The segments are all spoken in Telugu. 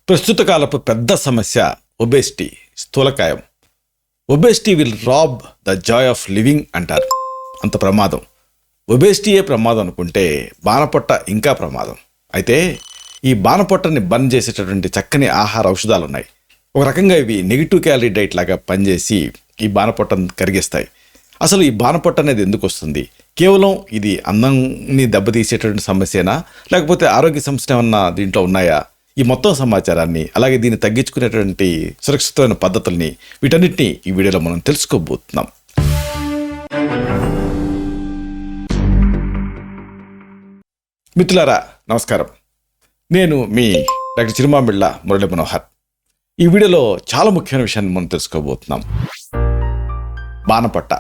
ప్రస్తుత కాలపు పెద్ద సమస్య ఒబేసిటీ, స్థూలకాయం. Obesity will rob the joy of living అంటారు. అంత ప్రమాదం. ఒబేసిటీయే ప్రమాదం అనుకుంటే బాణపొట్ట ఇంకా ప్రమాదం. అయితే ఈ బాణపొట్టని బర్న్ చేసేటటువంటి చక్కని ఆహార ఔషధాలు ఉన్నాయి. ఒక రకంగా ఇవి నెగిటివ్ క్యాలరీ డైట్ లాగా పనిచేసి ఈ బాణపొట్టను కరిగిస్తాయి. అసలు ఈ బాణపొట్ట అనేది ఎందుకు వస్తుంది? కేవలం ఇది అందాన్ని దెబ్బతీసేటటువంటి సమస్యనా, లేకపోతే ఆరోగ్య సమస్యలు ఏమన్నా దీంట్లో ఉన్నాయా? ఈ మొత్తం సమాచారాన్ని, అలాగే దీన్ని తగ్గించుకునేటువంటి సురక్షితమైన పద్ధతుల్ని, వీటన్నిటిని ఈ వీడియోలో మనం తెలుసుకోబోతున్నాం. మిత్రులారా నమస్కారం. నేను మీ డాక్టర్ చిరుమామిళ్ళ మురళీ మనోహర్. ఈ వీడియోలో చాలా ముఖ్యమైన విషయాన్ని మనం తెలుసుకోబోతున్నాం. బాణపొట్ట.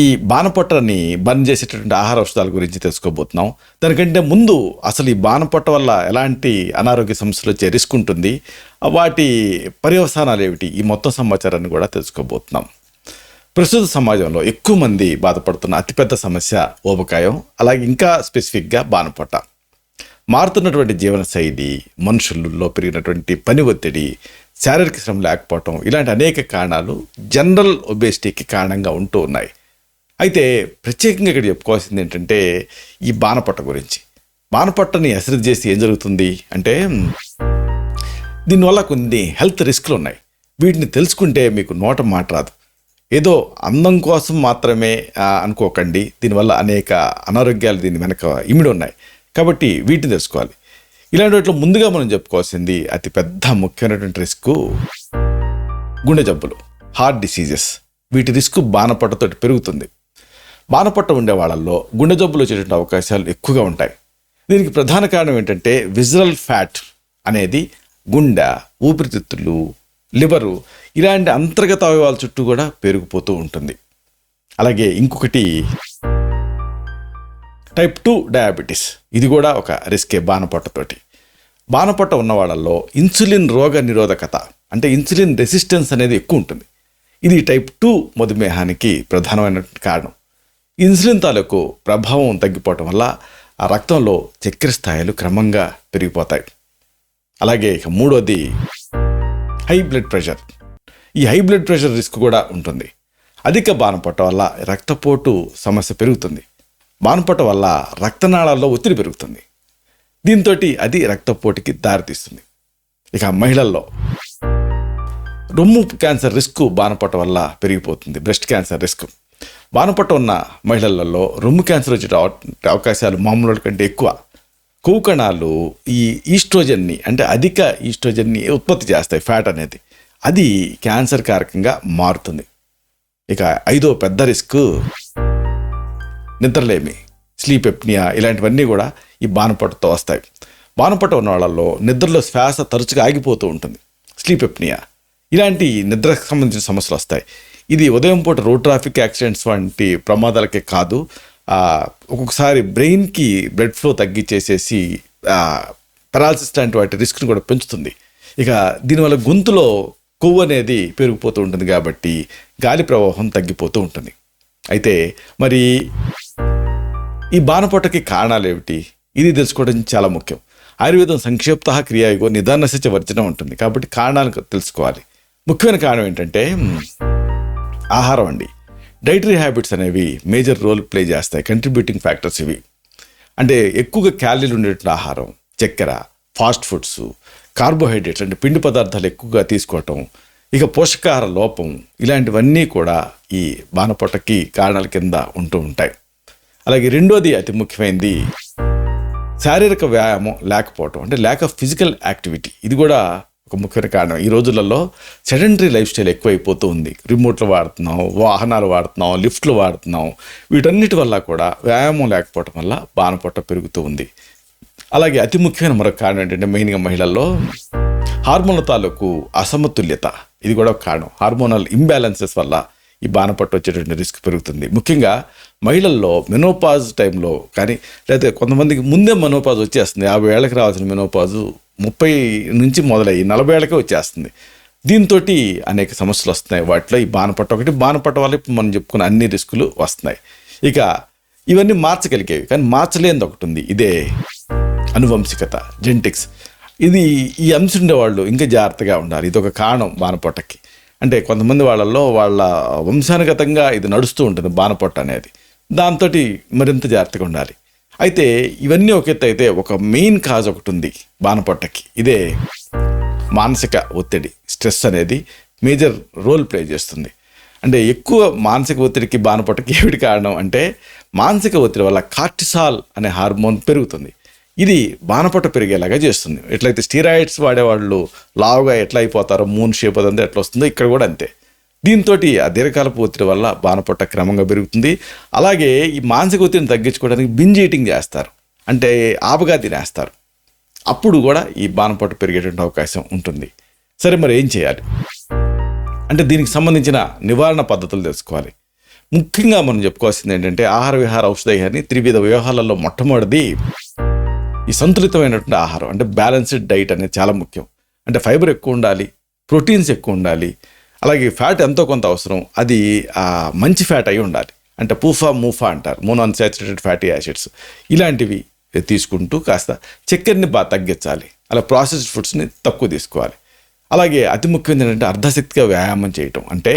ఈ బాణపొట్టని బర్న్ చేసేటటువంటి ఆహార ఔషధాల గురించి తెలుసుకోబోతున్నాం. దానికంటే ముందు అసలు ఈ బాణపొట్ట వల్ల ఎలాంటి అనారోగ్య సమస్యలు వచ్చే రిస్క్ ఉంటుంది, వాటి పర్యవసానాలు ఏమిటి, ఈ మొత్తం సమాచారాన్ని కూడా తెలుసుకోబోతున్నాం. ప్రస్తుత సమాజంలో ఎక్కువ మంది బాధపడుతున్న అతిపెద్ద సమస్య ఊబకాయం, అలాగే ఇంకా స్పెసిఫిక్గా బాణపొట్ట. మారుతున్నటువంటి జీవనశైలి, మనుషుల్లో పెరిగినటువంటి పని ఒత్తిడి, శారీరక శ్రమ లేకపోవటం, ఇలాంటి అనేక కారణాలు జనరల్ ఒబేసిటీకి కారణంగా ఉంటూ ఉన్నాయి. అయితే ప్రత్యేకంగా ఇక్కడ చెప్పుకోవాల్సింది ఏంటంటే ఈ బాణపొట్ట గురించి. బాణపొట్టని అశ్రద్ధ చేసి ఏం జరుగుతుంది అంటే, దీనివల్ల కొన్ని హెల్త్ రిస్క్లు ఉన్నాయి. వీటిని తెలుసుకుంటే మీకు నోట మాట రాదు. ఏదో అందం కోసం మాత్రమే అనుకోకండి. దీనివల్ల అనేక అనారోగ్యాలు దీని వెనక ఇమిడి ఉన్నాయి. కాబట్టి వీటిని తెలుసుకోవాలి. ఇలాంటి వాటిలో ముందుగా మనం చెప్పుకోవాల్సింది అతి పెద్ద ముఖ్యమైనటువంటి రిస్క్ గుండె జబ్బులు, హార్ట్ డిసీజెస్. వీటి రిస్క్ బాణపొట్టతో పెరుగుతుంది. బాణపొట్ట ఉండే వాళ్ళల్లో గుండె జబ్బులు వచ్చేటువంటి అవకాశాలు ఎక్కువగా ఉంటాయి. దీనికి ప్రధాన కారణం ఏంటంటే విజరల్ ఫ్యాట్ అనేది గుండె, ఊపిరితిత్తులు, లివరు ఇలాంటి అంతర్గత అవయవాల చుట్టూ కూడా పెరిగిపోతూ ఉంటుంది. అలాగే ఇంకొకటి టైప్ 2 డయాబెటీస్. ఇది కూడా ఒక రిస్కే బాణపొట్టతోటి. బాణపొట్ట ఉన్న వాళ్ళల్లో ఇన్సులిన్ రోగ నిరోధకత అంటే ఇన్సులిన్ రెసిస్టెన్స్ అనేది ఎక్కువ ఉంటుంది. ఇది టైప్ 2 మధుమేహానికి ప్రధానమైన కారణం. ఇన్సులిన్ తాలూకు ప్రభావం తగ్గిపోవటం వల్ల ఆ రక్తంలో చక్కెర స్థాయిలు క్రమంగా పెరిగిపోతాయి. అలాగే ఇక మూడోది హై బ్లడ్ ప్రెషర్. ఈ హై బ్లడ్ ప్రెషర్ రిస్క్ కూడా ఉంటుంది. అధిక బాణపొట్ట వల్ల రక్తపోటు సమస్య పెరుగుతుంది. బాణపొట్ట వల్ల రక్తనాళాల్లో ఒత్తిడి పెరుగుతుంది. దీంతో అది రక్తపోటుకి దారితీస్తుంది. ఇక మహిళల్లో రొమ్ము క్యాన్సర్ రిస్క్ బాణపొట్ట వల్ల పెరిగిపోతుంది. Breast cancer risk. బాణపొట్ట ఉన్న మహిళలలో రొమ్ము క్యాన్సర్ వచ్చే అవకాశాలు మామూలు కంటే ఎక్కువ. కొవ్వు కణాలు ఈ ఈస్ట్రోజన్ని అంటే అధిక ఈస్ట్రోజన్ని ఉత్పత్తి చేస్తాయి, ఫ్యాట్ అనేది. అది క్యాన్సర్ కారకంగా మారుతుంది. ఇక ఐదో పెద్ద రిస్క్ నిద్రలేమి, స్లీప్ ఎప్నియా. ఇలాంటివన్నీ కూడా ఈ బాణపొట్టతో వస్తాయి. బాణపొట్ట ఉన్న వాళ్ళల్లో నిద్రలో శ్వాస తరచుగా ఆగిపోతూ ఉంటుంది, స్లీప్ ఎప్నియా. ఇలాంటి నిద్రకు సంబంధించిన సమస్యలు వస్తాయి. ఇది ఉదయం పూట రోడ్ ట్రాఫిక్ యాక్సిడెంట్స్ వంటి ప్రమాదాలకే కాదు, ఒక్కొక్కసారి బ్రెయిన్కి బ్లడ్ ఫ్లో తగ్గించేసేసి పెరాలసిస్ లాంటి వాటి రిస్క్ని కూడా పెంచుతుంది. ఇక దీనివల్ల గొంతులో కొవ్వు అనేది పెరిగిపోతూ ఉంటుంది, కాబట్టి గాలి ప్రవాహం తగ్గిపోతూ ఉంటుంది. అయితే మరి ఈ బాణపొట్టకి కారణాలు ఏమిటి? ఇది తెలుసుకోవడం చాలా ముఖ్యం. ఆయుర్వేదం సంక్షిప్త క్రియాయుగో నిదానస్య వర్జనం ఉంటుంది. కాబట్టి కారణాలు తెలుసుకోవాలి. ముఖ్యమైన కారణం ఏంటంటే ఆహారం అండి. డైటరీ హ్యాబిట్స్ అనేవి మేజర్ రోల్ ప్లే చేస్తాయి, కంట్రిబ్యూటింగ్ ఫ్యాక్టర్స్ ఇవి. అంటే ఎక్కువగా క్యాలరీలు ఉండేటువంటి ఆహారం, చక్కెర, ఫాస్ట్ ఫుడ్స్, కార్బోహైడ్రేట్స్ అంటే పిండి పదార్థాలు ఎక్కువగా తీసుకోవటం, ఇక పోషకాహార లోపం, ఇలాంటివన్నీ కూడా ఈ బాణపొట్టకి కారణాల కింద ఉంటూ ఉంటాయి. అలాగే రెండోది అతి ముఖ్యమైనది శారీరక వ్యాయామం లేకపోవటం, అంటే ల్యాక్ ఆఫ్ ఫిజికల్ యాక్టివిటీ. ఇది కూడా ఒక ముఖ్యమైన కారణం. ఈ రోజులలో సెడెంటరీ లైఫ్ స్టైల్ ఎక్కువైపోతూ ఉంది. రిమోట్లు వాడుతున్నాం, వాహనాలు వాడుతున్నాం, లిఫ్ట్లు వాడుతున్నాం. వీటన్నిటి వల్ల కూడా వ్యాయామం లేకపోవటం వల్ల బాణపొట్ట పెరుగుతూ ఉంది. అలాగే అతి ముఖ్యమైన మరొక కారణం ఏంటంటే మెయిన్గా మహిళల్లో హార్మోన్ల తాలూకు అసమతుల్యత. ఇది కూడా ఒక కారణం. హార్మోనల్ ఇంబ్యాలెన్సెస్ వల్ల ఈ బాణపొట్ట వచ్చేటువంటి రిస్క్ పెరుగుతుంది. ముఖ్యంగా మహిళల్లో మెనోపాజ్ టైంలో కానీ, లేకపోతే కొంతమందికి ముందే మెనోపాజ్ వచ్చేస్తుంది. 50 ఏళ్ళకి రావాల్సిన మెనోపాజు 30 నుంచి మొదలయ్యి 40 ఏళ్ళకే వచ్చేస్తుంది. దీంతో అనేక సమస్యలు వస్తున్నాయి. వాటిలో ఈ బాణపొట్ట ఒకటి. బాణపొట్ట వల్ల ఇప్పుడు మనం చెప్పుకున్న అన్ని రిస్కులు వస్తున్నాయి. ఇక ఇవన్నీ మార్చగలిగేవి, కానీ మార్చలేనిది ఒకటి ఉంది. ఇదే అనువంశికత, జెనెటిక్స్. ఈ అంశం ఉండేవాళ్ళు ఇంకా జాగ్రత్తగా ఉండాలి. ఇది ఒక కారణం బాణపొట్టకి. అంటే కొంతమంది వాళ్ళల్లో వాళ్ళ వంశానుగతంగా ఇది నడుస్తూ ఉంటుంది బాణపొట్ట అనేది. దాంతో మరింత జాగ్రత్తగా ఉండాలి. అయితే ఇవన్నీ ఒక ఎత్తు అయితే ఒక మెయిన్ కాజ్ ఒకటి ఉంది బాణపొట్టకి. ఇదే మానసిక ఒత్తిడి, స్ట్రెస్ అనేది మేజర్ రోల్ ప్లే చేస్తుంది. అంటే ఎక్కువ మానసిక ఒత్తిడికి బాణపొట్టకి ఏమిటి కారణం అంటే మానసిక ఒత్తిడి వల్ల కార్టిసాల్ అనే హార్మోన్ పెరుగుతుంది. ఇది బాణపొట్ట పెరిగేలాగా చేస్తుంది. ఎట్లయితే స్టీరాయిడ్స్ వాడేవాళ్ళు లావుగా ఎట్లా అయిపోతారో, మూన్ షేప్ అదంతా ఎట్లా వస్తుందో ఇక్కడ కూడా అంతే. దీంతో ఆ దీర్ఘకాలపు ఒత్తిడి వల్ల బాణపొట్ట క్రమంగా పెరుగుతుంది. అలాగే ఈ మానసిక ఒత్తిడిని తగ్గించుకోవడానికి బింజ్ ఈటింగ్ చేస్తారు, అంటే ఆపగా తినేస్తారు. అప్పుడు కూడా ఈ బాణపొట్ట పెరిగేటువంటి అవకాశం ఉంటుంది. సరే, మరి ఏం చేయాలి అంటే దీనికి సంబంధించిన నివారణ పద్ధతులు తెలుసుకోవాలి. ముఖ్యంగా మనం చెప్పుకోవాల్సింది ఏంటంటే ఆహార విహార ఔషధయాన్ని త్రివిధ వ్యూహాలలో మొట్టమొదటిది ఈ సంతులితమైనటువంటి ఆహారం, అంటే బ్యాలెన్స్డ్ డైట్ అనేది చాలా ముఖ్యం. అంటే ఫైబర్ ఎక్కువ ఉండాలి, ప్రోటీన్స్ ఎక్కువ ఉండాలి, అలాగే ఫ్యాట్ ఎంతో కొంత అవసరం. అది మంచి ఫ్యాట్ అయి ఉండాలి. అంటే మూఫా అంటారు, మోనోఅన్సాచురేటెడ్ ఫ్యాటీ యాసిడ్స్. ఇలాంటివి తీసుకుంటూ కాస్త చక్కెరని బాగా తగ్గించాలి. అలా ప్రాసెస్డ్ ఫుడ్స్ని తక్కువ తీసుకోవాలి. అలాగే అతి ముఖ్యమైనది ఏంటంటే అర్ధశక్తిగా వ్యాయామం చేయటం, అంటే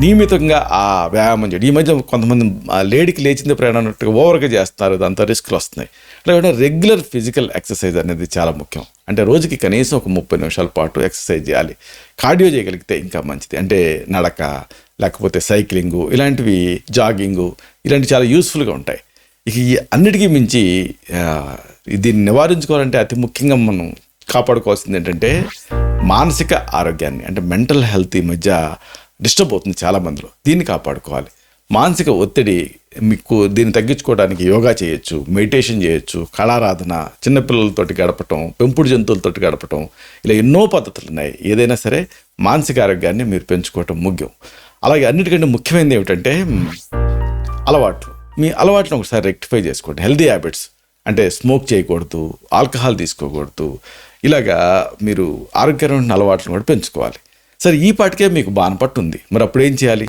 నియమితంగా ఆ వ్యాయామం చేయడం. ఈ మధ్య కొంతమంది లేడీకి లేచింది ప్రయాణం అన్నట్టుగా ఓవర్గా చేస్తున్నారు, దాంతో రిస్క్లు వస్తున్నాయి. అలాగే రెగ్యులర్ ఫిజికల్ ఎక్సర్సైజ్ అనేది చాలా ముఖ్యం. అంటే రోజుకి కనీసం ఒక 30 నిమిషాల పాటు ఎక్సర్సైజ్ చేయాలి. కార్డియో చేయగలిగితే ఇంకా మంచిది. అంటే నడక, లేకపోతే సైక్లింగు, ఇలాంటివి, జాగింగు, ఇలాంటివి చాలా యూస్ఫుల్గా ఉంటాయి. ఇక ఈ అన్నిటికీ మించి దీన్ని నివారించుకోవాలంటే అతి ముఖ్యంగా మనం కాపాడుకోవాల్సింది ఏంటంటే మానసిక ఆరోగ్యాన్ని, అంటే మెంటల్ హెల్త్ ఈ మధ్య డిస్టర్బ్ అవుతుంది చాలామందిలో. దీన్ని కాపాడుకోవాలి. మానసిక ఒత్తిడి మీకు దీన్ని తగ్గించుకోవడానికి యోగా చేయొచ్చు, మెడిటేషన్ చేయొచ్చు, కళారాధన, చిన్నపిల్లలతోటి గడపటం, పెంపుడు జంతువులతోటి గడపటం, ఇలా ఎన్నో పద్ధతులు ఉన్నాయి. ఏదైనా సరే మానసిక ఆరోగ్యాన్ని మీరు పెంచుకోవటం ముఖ్యం. అలాగే అన్నిటికంటే ముఖ్యమైనది ఏమిటంటే అలవాట్లు. మీ అలవాట్లను ఒకసారి రెక్టిఫై చేసుకోండి. హెల్దీ హ్యాబిట్స్ అంటే స్మోక్ చేయకూడదు, ఆల్కహాల్ తీసుకోకూడదు. ఇలాగా మీరు ఆరోగ్యకరమైన అలవాట్లను కూడా పెంచుకోవాలి. సరే, ఈ పాటికే మీకు బాణపట్టు ఉంది, మరి అప్పుడు ఏం చేయాలి?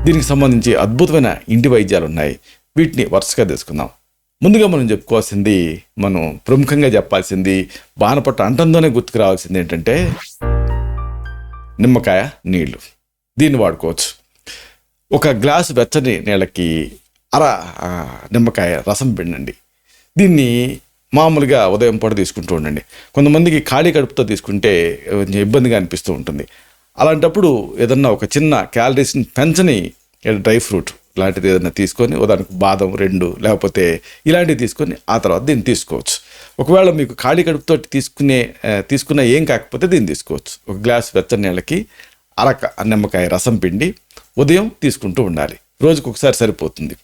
దీనికి సంబంధించి అద్భుతమైన ఇంటి వైద్యాలు ఉన్నాయి. వీటిని వరుసగా తెలుసుకుందాం. ముందుగా మనం చెప్పుకోవాల్సింది, మనం ప్రముఖంగా చెప్పాల్సింది, బాణపట్టు అంటంతోనే గుర్తుకు రావాల్సింది ఏంటంటే నిమ్మకాయ నీళ్లు. దీన్ని వాడుకోవచ్చు. ఒక గ్లాసు వెచ్చని నీళ్ళకి నిమ్మకాయ రసం పిండండి. దీన్ని మామూలుగా ఉదయం పూట తీసుకుంటూ ఉండండి. కొంతమందికి ఖాళీ కడుపుతో తీసుకుంటే కొంచెం ఇబ్బందిగా అనిపిస్తూ ఉంటుంది. అలాంటప్పుడు ఏదన్నా ఒక చిన్న క్యాలరీస్ని పెంచని డ్రై ఫ్రూట్ లాంటిది ఏదైనా తీసుకొని, ఉదాహరణకు బాదం 2 లేకపోతే ఇలాంటివి తీసుకొని ఆ తర్వాత దీన్ని తీసుకోవచ్చు. ఒకవేళ మీకు ఖాళీ కడుపుతో తీసుకున్న ఏం కాకపోతే దీన్ని తీసుకోవచ్చు. ఒక గ్లాస్ వెచ్చని నీళ్ళకి నిమ్మకాయ రసం పిండి ఉదయం తీసుకుంటూ ఉండాలి. రోజుకు ఒకసారి సరిపోతుంది.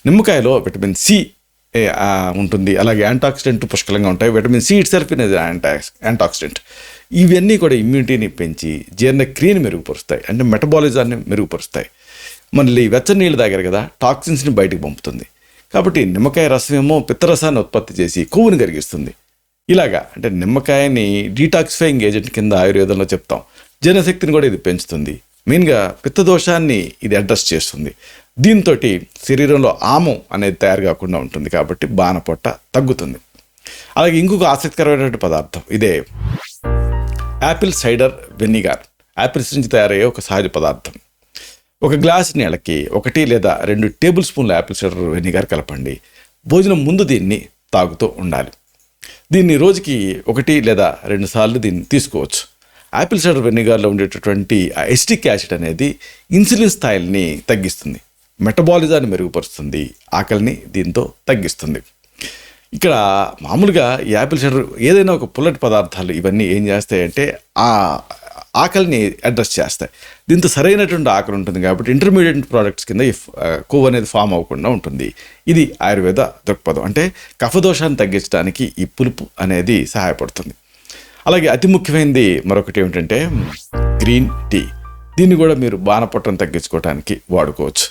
నిమ్మకాయలో విటమిన్ సి ఉంటుంది. అలాగే యాంటాక్సిడెంట్ పుష్కలంగా ఉంటాయి. విటమిన్ సి ఇట్ సెల్ఫ్ అనేది యాంటాక్సిడెంట్. ఇవన్నీ కూడా ఇమ్యూనిటీని పెంచి జీర్ణక్రియని మెరుగుపరుస్తాయి, అంటే మెటబాలిజాన్ని మెరుగుపరుస్తాయి. మళ్ళీ వెచ్చని నీళ్ళు తాగారు కదా, టాక్సిన్స్ని బయటకు పంపుతుంది. కాబట్టి నిమ్మకాయ రసం ఏమో పిత్తరసాన్ని ఉత్పత్తి చేసి కొవ్వుని కరిగిస్తుంది. ఇలాగా అంటే నిమ్మకాయని డీటాక్సిఫైయింగ్ ఏజెంట్ కింద ఆయుర్వేదంలో చెప్తాం. జీర్ణశక్తిని కూడా ఇది పెంచుతుంది. మెయిన్గా పిత్తదోషాన్ని ఇది అడ్రస్ చేస్తుంది. దీంతో శరీరంలో ఆమం అనేది తయారు కాకుండా ఉంటుంది. కాబట్టి బాణపొట్ట తగ్గుతుంది. అలాగే ఇంకొక ఆసక్తికరమైనటువంటి పదార్థం ఇదే యాపిల్ సైడర్ వెనిగర్. యాపిల్స్ నుంచి తయారయ్యే ఒక సహజ పదార్థం. ఒక గ్లాస్ నీళ్ళకి 1 లేదా 2 టేబుల్ స్పూన్ల యాపిల్ సైడర్ వెనిగర్ కలపండి. భోజనం ముందు దీన్ని తాగుతూ ఉండాలి. దీన్ని రోజుకి 1 లేదా 2 సార్లు దీన్ని తీసుకోవచ్చు. యాపిల్ సైడర్ వెనిగర్లో ఉండేటటువంటి ఎసిటిక్ యాసిడ్ అనేది ఇన్సులిన్ స్థాయిల్ని తగ్గిస్తుంది, మెటబాలిజాన్ని మెరుగుపరుస్తుంది, ఆకలిని దీంతో తగ్గిస్తుంది. ఇక్కడ మామూలుగా యాపిల్ సైడర్ ఏదైనా ఒక పుల్లటి పదార్థాలు ఇవన్నీ ఏం చేస్తాయంటే ఆ ఆకలిని అడ్రస్ చేస్తాయి. దీంతో సరైనటువంటి ఆకలి ఉంటుంది. కాబట్టి ఇంటర్మీడియట్ ప్రోడక్ట్స్ కింద కొవ్వు అనేది ఫామ్ అవ్వకుండా ఉంటుంది. ఇది ఆయుర్వేద దృక్పథం. అంటే కఫదోషాన్ని తగ్గించడానికి ఈ పులుపు అనేది సహాయపడుతుంది. అలాగే అతి ముఖ్యమైనది మరొకటి ఏమిటంటే గ్రీన్ టీ. దీన్ని కూడా మీరు బాణపొట్టను తగ్గించుకోవడానికి వాడుకోవచ్చు.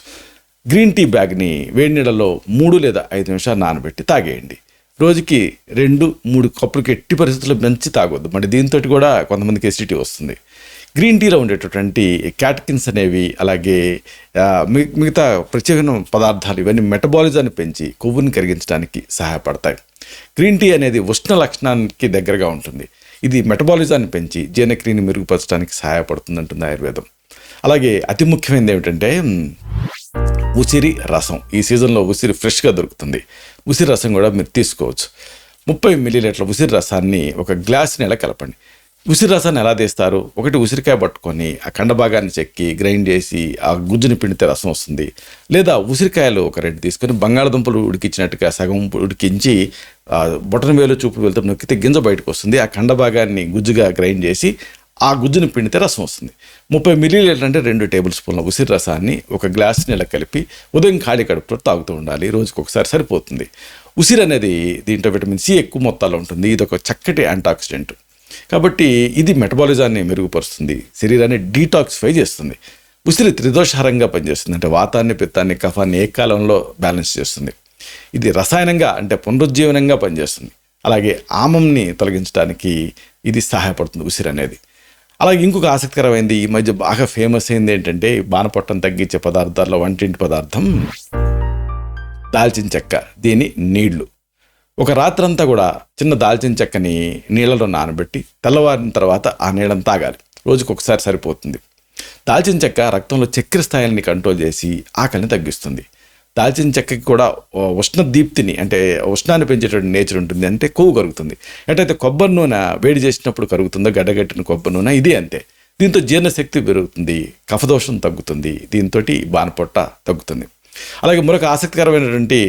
గ్రీన్ టీ బ్యాగ్ని వేడి నీళ్ళలో 3 లేదా 5 నిమిషాలు నానబెట్టి తాగేయండి. రోజుకి 2-3 కప్పులకి ఎట్టి పరిస్థితుల్లో మంచి తాగొద్దు. మరి దీంతో కూడా కొంతమందికి ఎసిడిటీ వస్తుంది. గ్రీన్ టీలో ఉండేటటువంటి క్యాటకిన్స్ అనేవి, అలాగే మిగతా ప్రత్యేకమైన పదార్థాలు ఇవన్నీ మెటబాలిజాన్ని పెంచి కొవ్వుని కరిగించడానికి సహాయపడతాయి. గ్రీన్ టీ అనేది ఉష్ణ లక్షణానికి దగ్గరగా ఉంటుంది. ఇది మెటబాలిజాన్ని పెంచి జీర్ణక్రియని మెరుగుపరచడానికి సహాయపడుతుంది అంటుంది ఆయుర్వేదం. అలాగే అతి ముఖ్యమైనది ఏమిటంటే ఉసిరి రసం. ఈ సీజన్లో ఉసిరి ఫ్రెష్గా దొరుకుతుంది. ఉసిరి రసం కూడా మీరు తీసుకోవచ్చు. 30 మిల్లీలీటర్ల ఉసిరి రసాన్ని ఒక గ్లాస్ నీళ్ళ కలపండి. ఉసిరి రసాన్ని ఎలా తీస్తారు? ఒకటి ఉసిరికాయ పట్టుకొని ఆ కండ భాగాన్ని చెక్కి గ్రైండ్ చేసి ఆ గుజ్జుని పిండితే రసం వస్తుంది. లేదా ఉసిరికాయలు ఒక 2 తీసుకొని బంగాళదుంపలు ఉడికించినట్టుగా సగం ఉడికించి బొటన వేలు చూపుడు వెళ్తే నొక్కితే గింజ బయటకు వస్తుంది. ఆ కండ భాగాన్ని గుజ్జుగా గ్రైండ్ చేసి ఆ గుజ్జుని పిండితే రసం వస్తుంది. 30 మిల్లీలీటర్ అంటే 2 టేబుల్ స్పూన్ల ఉసిరి రసాన్ని ఒక గ్లాస్ నీళ్ళ కలిపి ఉదయం ఖాళీ కడుపుతో తాగుతూ ఉండాలి. రోజుకి ఒకసారి సరిపోతుంది. ఉసిరి అనేది దీంట్లో విటమిన్ సి ఎక్కువ మొత్తాల్లో ఉంటుంది. ఇది ఒక చక్కటి యాంటాక్సిడెంట్ కాబట్టి ఇది మెటబాలిజాన్ని మెరుగుపరుస్తుంది, శరీరాన్ని డీటాక్సిఫై చేస్తుంది. ఉసిరి త్రిదోషహారంగా పనిచేస్తుంది. అంటే వాతాన్ని, పిత్తాన్ని, కఫాన్ని ఏకాలంలో బ్యాలెన్స్ చేస్తుంది. ఇది రసాయనంగా అంటే పునరుజ్జీవనంగా పనిచేస్తుంది. అలాగే ఆమంని తొలగించడానికి ఇది సహాయపడుతుంది ఉసిరి అనేది. అలాగే ఇంకొక ఆసక్తికరమైనది ఈ మధ్య బాగా ఫేమస్ అయింది ఏంటంటే బాణపట్టం తగ్గించే పదార్థాల్లో వంటింటి పదార్థం దాల్చిన చెక్క. దీని నీళ్లు ఒక రాత్రంతా కూడా చిన్న దాల్చిన చెక్కని నీళ్ళలో నానబెట్టి తెల్లవారిన తర్వాత ఆ నీళ్ళని తాగాలి. రోజుకు ఒకసారి సరిపోతుంది. దాల్చిన చెక్క రక్తంలో చక్కెర స్థాయిని కంట్రోల్ చేసి ఆకలిని తగ్గిస్తుంది. దాల్చిన చెక్కకి కూడా ఉష్ణ దీప్తిని అంటే ఉష్ణాన్ని పెంచేటువంటి నేచర్ ఉంటుంది. అంటే కొవ్వు కరుగుతుంది. ఎటైతే కొబ్బరి నూనె వేడి చేసినప్పుడు కరుగుతుందో గడ్డగట్టిన కొబ్బరి నూనె ఇది అంతే. దీంతో జీర్ణశక్తి పెరుగుతుంది, కఫదోషం తగ్గుతుంది, దీంతో బాణపొట్ట తగ్గుతుంది. అలాగే మరొక ఆసక్తికరమైనటువంటి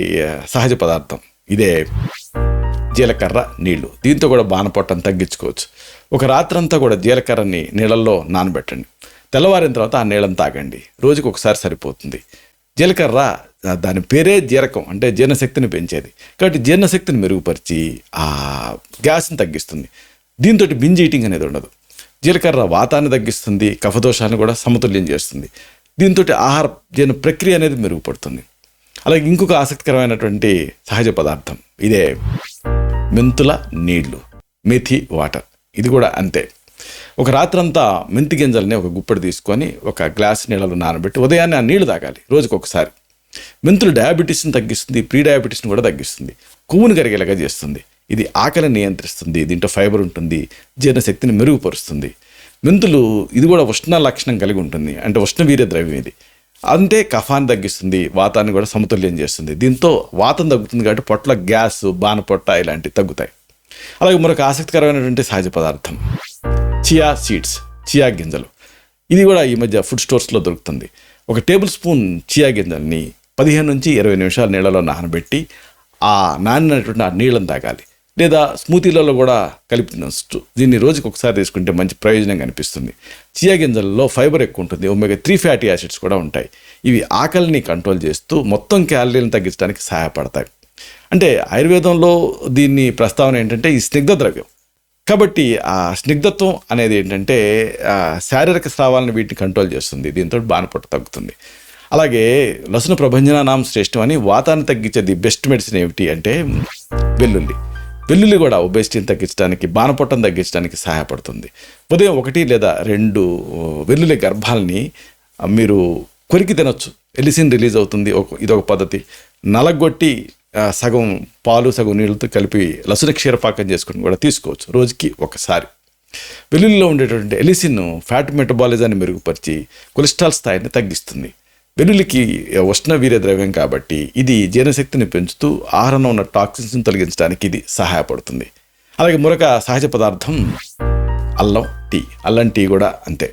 సహజ పదార్థం ఇదే జీలకర్ర నీళ్లు. దీంతో కూడా బాణపొట్టను తగ్గించుకోవచ్చు. ఒక రాత్రంతా కూడా జీలకర్రని నీళ్ళల్లో నానబెట్టండి. తెల్లవారిన తర్వాత ఆ నీళ్ళని తాగండి. రోజుకి ఒకసారి సరిపోతుంది. జీలకర్ర దాని పేరే జీరకం అంటే జీర్ణశక్తిని పెంచేది. కాబట్టి జీర్ణశక్తిని మెరుగుపరిచి ఆ గ్యాస్ని తగ్గిస్తుంది. దీంతో బింజ్ ఈటింగ్ అనేది ఉండదు. జీలకర్ర వాతాన్ని తగ్గిస్తుంది, కఫదోషాన్ని కూడా సమతుల్యం చేస్తుంది. దీంతో ఆహార జీర్ణ ప్రక్రియ అనేది మెరుగుపడుతుంది. అలాగే ఇంకొక ఆసక్తికరమైనటువంటి సహజ పదార్థం ఇదే మెంతుల నీళ్లు, మెథి వాటర్. ఇది కూడా అంతే. ఒక రాత్రంతా మెంతి గింజల్ని ఒక గుప్పెడు తీసుకొని ఒక గ్లాస్ నీళ్ళలో నానబెట్టి ఉదయాన్నే ఆ నీళ్లు తాగాలి రోజుకి ఒకసారి. మెంతులు డయాబెటీస్ని తగ్గిస్తుంది, ప్రీ డయాబెటీస్ని కూడా తగ్గిస్తుంది, కొవ్వును కరిగేలాగా చేస్తుంది. ఇది ఆకలిని నియంత్రిస్తుంది. దీంట్లో ఫైబర్ ఉంటుంది, జీర్ణశక్తిని మెరుగుపరుస్తుంది. మెంతులు ఇది కూడా ఉష్ణ లక్షణం కలిగి ఉంటుంది. అంటే ఉష్ణవీర్య ద్రవ్యం ఇది. అంతే కఫాన్ని తగ్గిస్తుంది, వాతాన్ని కూడా సమతుల్యం చేస్తుంది. దీంతో వాతం తగ్గుతుంది కాబట్టి పొట్టలో గ్యాస్, బాణపొట్ట ఇలాంటివి తగ్గుతాయి. అలాగే మరొక ఆసక్తికరమైనటువంటి సహజ పదార్థం చియా సీడ్స్, చియా గింజలు. ఇది కూడా ఈ మధ్య ఫుడ్ స్టోర్స్లో దొరుకుతుంది. ఒక టేబుల్ స్పూన్ చియా గింజల్ని 15 నుంచి 20 నిమిషాలు నీళ్ళలో నానబెట్టి ఆ నానినటువంటి ఆ నీళ్ళని తాగాలి. లేదా స్మూతీలలో కూడా కలిపి తినచ్చు. దీన్ని రోజుకి ఒకసారి తీసుకుంటే మంచి ప్రయోజనం కనిపిస్తుంది. చియా గింజల్లో ఫైబర్ ఎక్కువ ఉంటుంది, ఒమేగా 3 ఫ్యాటీ యాసిడ్స్ కూడా ఉంటాయి. ఇవి ఆకలిని కంట్రోల్ చేస్తూ మొత్తం క్యాలరీలను తగ్గించడానికి సహాయపడతాయి. అంటే ఆయుర్వేదంలో దీన్ని ప్రస్తావన ఏంటంటే ఈ స్నిగ్ధ ద్రవ్యం. కాబట్టి ఆ స్నిగ్ధత్వం అనేది ఏంటంటే శారీరక స్రావాలను వీటిని కంట్రోల్ చేస్తుంది. దీంతో బాణపొట్ట తగ్గుతుంది. అలాగే లసున ప్రభంజనానాం శ్రేష్టం అని వాతాన్ని తగ్గించేది బెస్ట్ మెడిసిన్ ఏమిటి అంటే వెల్లుల్లి. వెల్లుల్లి కూడా ఒబేసిటీని తగ్గించడానికి, బాణపొట్టను తగ్గించడానికి సహాయపడుతుంది. ఉదయం 1 లేదా 2 వెల్లుల్లి గర్భాలని మీరు కొరికి తినొచ్చు. ఎలిసిన్ రిలీజ్ అవుతుంది. ఇదొక పద్ధతి. నలగొట్టి సగం పాలు సగం నీళ్ళతో కలిపి లసున క్షీరపాకం చేసుకుని కూడా తీసుకోవచ్చు రోజుకి ఒకసారి. వెల్లుల్లిలో ఉండేటువంటి ఎలిసిన్ ఫ్యాట్ మెటబాలిజాన్ని మెరుగుపరిచి కొలెస్ట్రాల్ స్థాయిని తగ్గిస్తుంది. వెల్లుల్లికి ఉష్ణవీర్య ద్రవ్యం కాబట్టి ఇది జీర్ణశక్తిని పెంచుతూ ఆహారంలో ఉన్న టాక్సిన్స్ని తొలగించడానికి ఇది సహాయపడుతుంది. అలాగే మరొక సహజ పదార్థం అల్లం టీ. అల్లం టీ కూడా అంతే.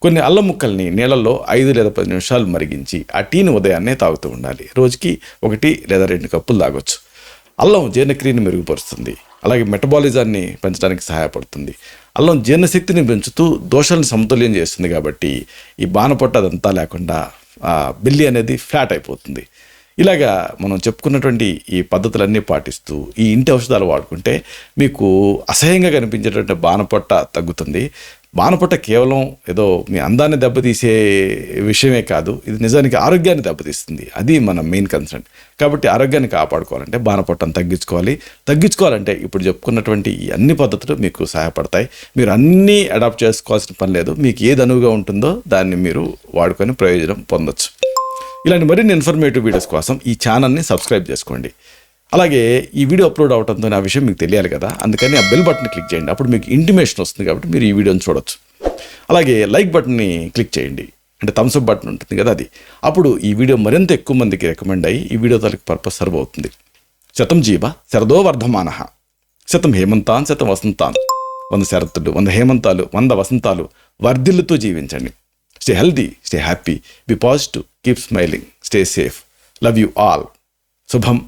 కొన్ని అల్లం ముక్కల్ని నీళ్ళల్లో 5 లేదా 10 నిమిషాలు మరిగించి ఆ టీని ఉదయాన్నే తాగుతూ ఉండాలి. రోజుకి 1 లేదా 2 కప్పులు తాగొచ్చు. అల్లం జీర్ణక్రియని మెరుగుపరుస్తుంది. అలాగే మెటబాలిజాన్ని పెంచడానికి సహాయపడుతుంది. అల్లం జీర్ణశక్తిని పెంచుతూ దోషాలను సమతుల్యం చేస్తుంది. కాబట్టి ఈ బాణపొట్ట అదంతా లేకుండా బెల్లి అనేది ఫ్లాట్ అయిపోతుంది. ఇలాగా మనం చెప్పుకున్నటువంటి ఈ పద్ధతులన్నీ పాటిస్తూ ఈ ఇంటి ఔషధాలు వాడుకుంటే మీకు అసహ్యంగా కనిపించేటువంటి బాణపొట్ట తగ్గుతుంది. బాణపొట్ట కేవలం ఏదో మీ అందాన్ని దెబ్బతీసే విషయమే కాదు, ఇది నిజానికి ఆరోగ్యాన్ని దెబ్బతీస్తుంది. అది మన మెయిన్ కన్సర్న్. కాబట్టి ఆరోగ్యాన్ని కాపాడుకోవాలంటే బాణపొట్టను తగ్గించుకోవాలంటే ఇప్పుడు చెప్పుకున్నటువంటి ఈ అన్ని పద్ధతులు మీకు సహాయపడతాయి. మీరు అన్నీ అడాప్ట్ చేసుకోవాల్సిన పని లేదు. మీకు ఏది అనువుగా ఉంటుందో దాన్ని మీరు వాడుకొని ప్రయోజనం పొందొచ్చు. ఇలాంటి మరిన్ని ఇన్ఫర్మేటివ్ వీడియోస్ కోసం ఈ ఛానల్ని సబ్స్క్రైబ్ చేసుకోండి. అలాగే ఈ వీడియో అప్లోడ్ అవడంతో ఆ విషయం మీకు తెలియాలి కదా, అందుకని ఆ బెల్ బటన్ క్లిక్ చేయండి. అప్పుడు మీకు ఇంటిమేషన్ వస్తుంది కాబట్టి మీరు ఈ వీడియోని చూడొచ్చు. అలాగే లైక్ బటన్ని క్లిక్ చేయండి, అంటే థమ్స్ అప్ బటన్ ఉంటుంది కదా అది. అప్పుడు ఈ వీడియో మరింత ఎక్కువ మందికి రికమెండ్ అయ్యి ఈ వీడియో తాలూకు పర్పస్ సర్వ్ అవుతుంది. శతం జీవ శరదో వర్ధమానః, శతం హేమంతాన్ శతం వసంతాన్. 100 శరత్తులు, 100 హేమంతాలు, 100 వసంతాలు వర్ధిల్లుతూ జీవించండి. Stay healthy, stay happy, be positive, keep smiling, stay safe. Love you all. శుభం.